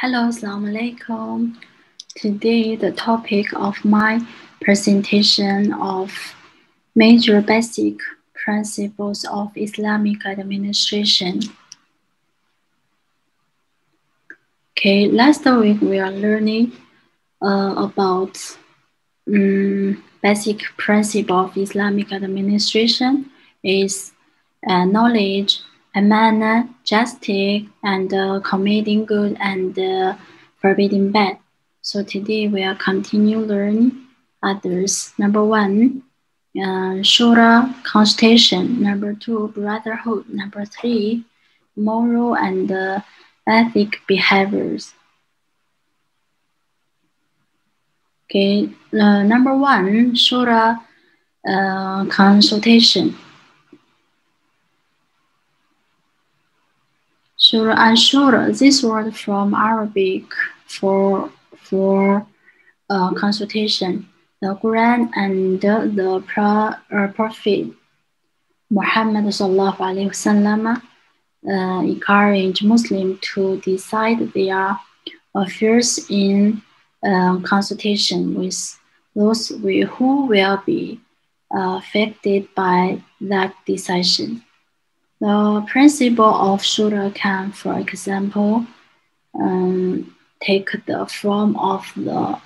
Hello, Assalamu alaikum. Today, the topic of my presentation of major basic principles of Islamic administration. Okay, last week we are learning about basic principle of Islamic administration is knowledge, amana, justice, and committing good and forbidding bad. So today we are continue learn others. Number one, Surah Consultation. Number two, Brotherhood. Number three, moral and ethic behaviors. Okay, number one, Surah Consultation. Surah and Surah, this word from Arabic for consultation. The Quran and the Prophet Muhammad sallallahu alaihi wasallam encourage Muslims to decide their affairs in consultation with those who will be affected by that decision. The principle of Surah can, for example, take the form of a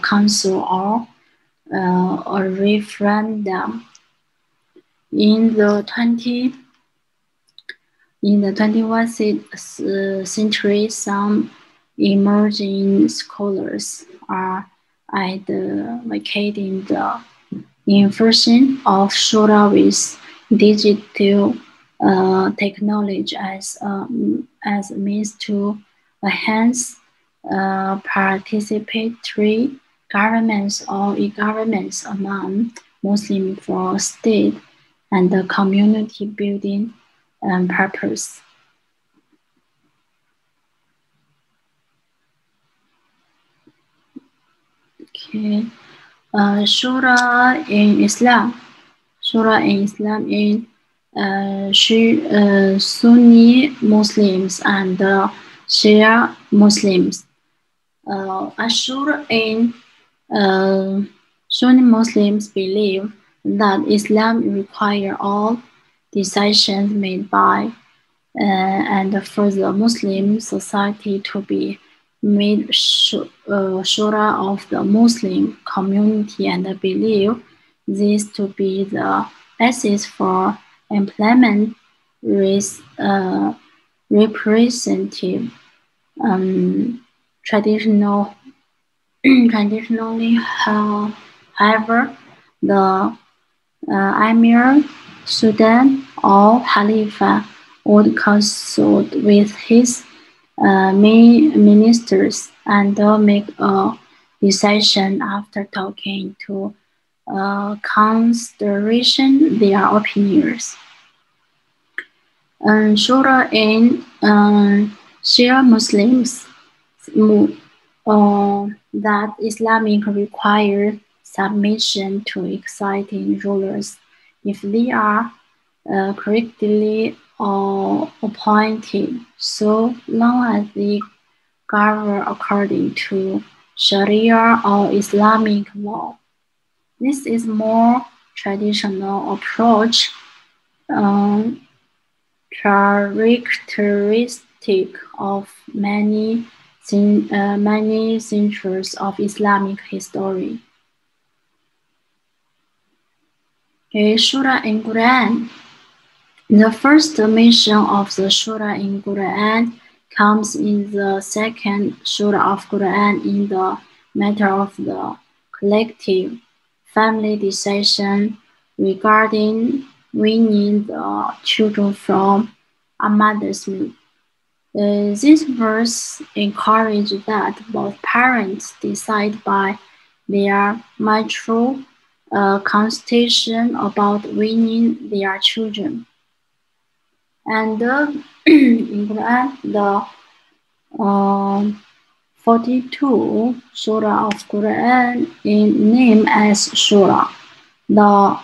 council or a referendum. In the 21st century, some emerging scholars are advocating the infusion of Surah with digital technology as a means to enhance participatory governments or e-governments among Muslims for state and community building purpose. Okay, Surah in Islam. Surah in Islam in Sunni Muslims and Shia Muslims. Surah in Sunni Muslims believe that Islam requires all decisions made by and for the Muslim society to be made shura of the Muslim community, and believe this to be the basis for implement representative traditionally, however, the Emir, Sultan, or Khalifa would consult with his ministers and make a decision after talking to consideration their opinions. Surah in Shia Muslims that Islamic requires submission to exciting rulers if they are correctly appointed, so long as they govern according to Sharia or Islamic law. This is more traditional approach, characteristic of many centuries of Islamic history. Okay, Surah in Quran. The first mention of the Surah in Quran comes in the second Surah of Quran in the matter of the collective family decision regarding weaning the children from a mother's milk. This verse encourages that both parents decide by their mutual consultation about weaning their children. And in Quran, the 42 Surah of Quran is named as Surah. The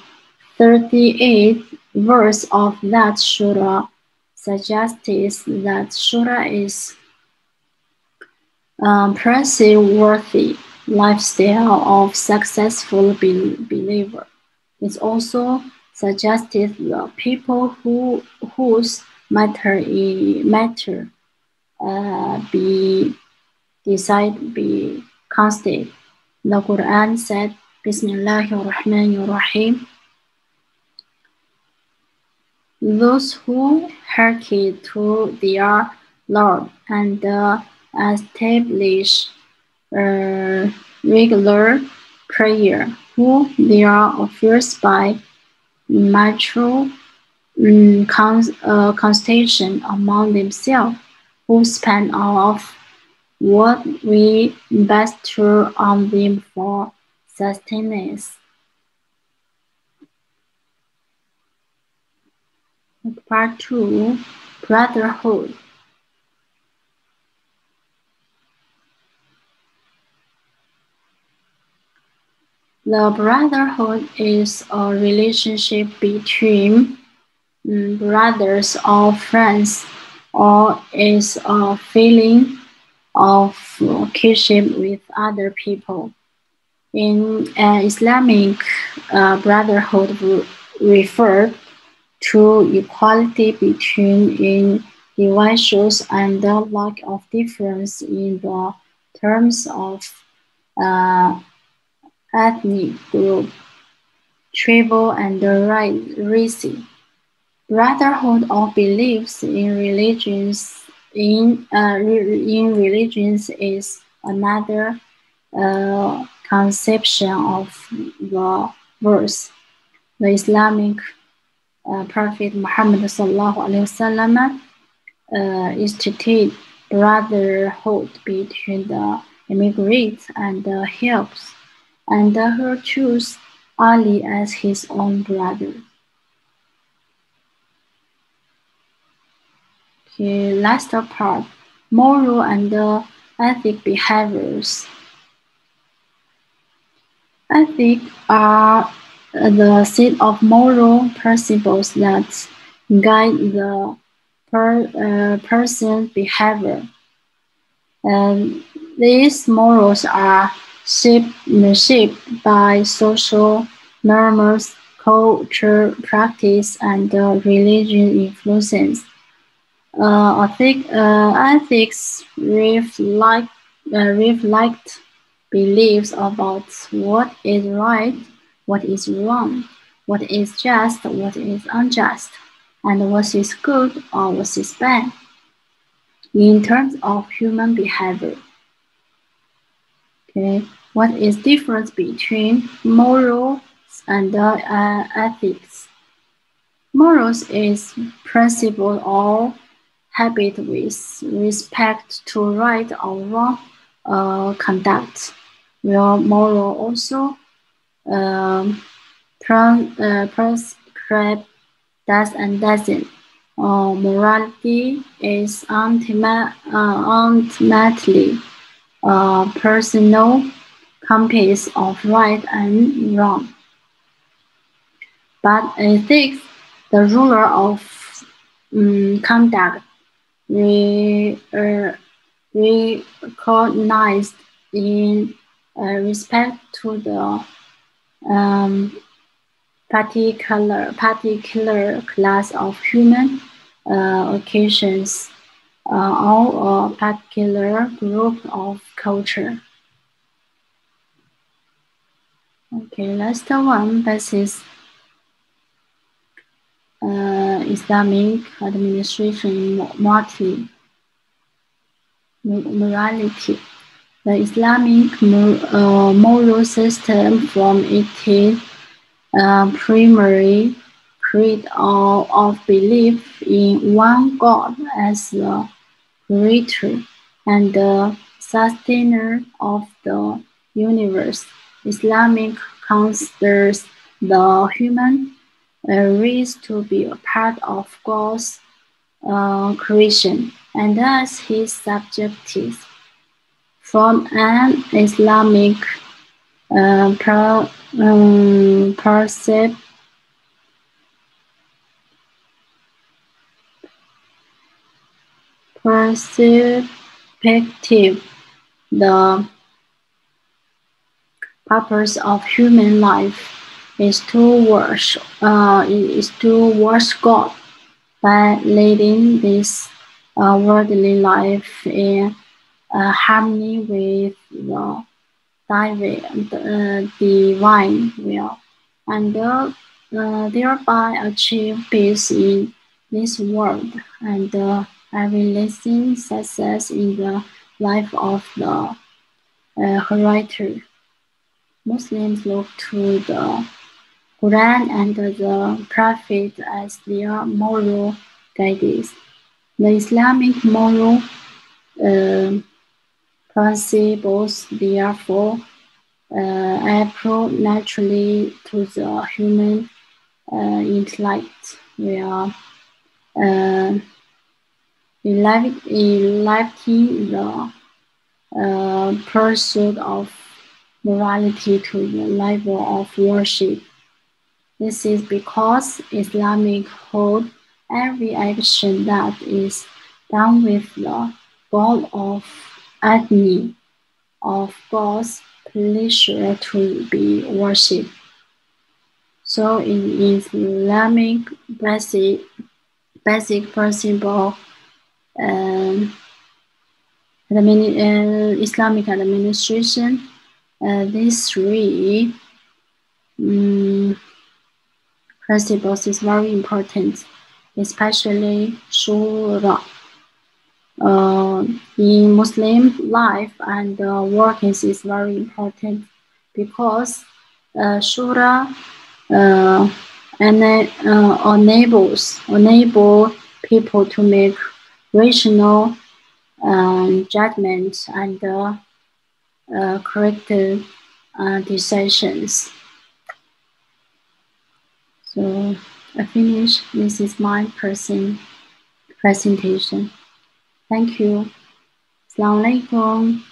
38th verse of that Surah suggests that Surah is praiseworthy lifestyle of successful believer. It also suggested the people whose matter be be constant. The Quran said, Bismillahir Rahmanir Rahim. Those who hearken to their Lord and establish regular prayer, who their affairs by mutual consultation among themselves, who spend all of what we bestow on them for sustenance. Part 2, Brotherhood. The brotherhood is a relationship between brothers or friends, or is a feeling of kinship with other people. In Islamic brotherhood refer to equality between individuals and the lack of difference in the terms of ethnic group, tribal, and race. Brotherhood of beliefs in religions is another conception of the verse. The Islamic Prophet Muhammad sallallahu alaihi wasallam instituted brotherhood between the immigrants and the helps, and he chose Ali as his own brother. Okay, last part, moral and ethic behaviors. Ethics are the set of moral principles that guide the person's behavior. These morals are shaped by social norms, culture, practice, and religion influences. Ethics reflect beliefs about what is right, what is wrong, what is just, what is unjust, and what is good or what is bad in terms of human behavior. Okay, what is difference between morals and ethics? Morals is principle or habit with respect to right or wrong conduct. While moral also prescribe does and doesn't. Morality is ultimately a personal compass of right and wrong. But ethics, the ruler of conduct, recognized in respect to the particular class of human occasions or a particular group of culture. Okay, last one, basis Islamic administration morality. The Islamic moral system from its primary creed of belief in one God as the creator and the sustainer of the universe. Islamic considers the human race to be a part of God's creation and thus his subjects. From an Islamic perspective, The purpose of human life is to worship God by leading this worldly life in harmony with the divine will, and thereby achieve peace in this world and everlasting success in the life of the hereafter. Muslims look to the Quran and the Prophet as their moral guides. The Islamic moral principles, therefore, appeal naturally to the human intellect, where electing the pursuit of morality to the level of worship. This is because Islamic hold every action that is done with the goal of agony of God's pleasure to be worshipped. So in Islamic basic principle, Islamic administration, these three principles is very important, especially Surah. In Muslim life and workings is very important because Surah enable people to make rational judgments and correct decisions. So I finish. This is my presentation. Thank you. Assalamu alaikum.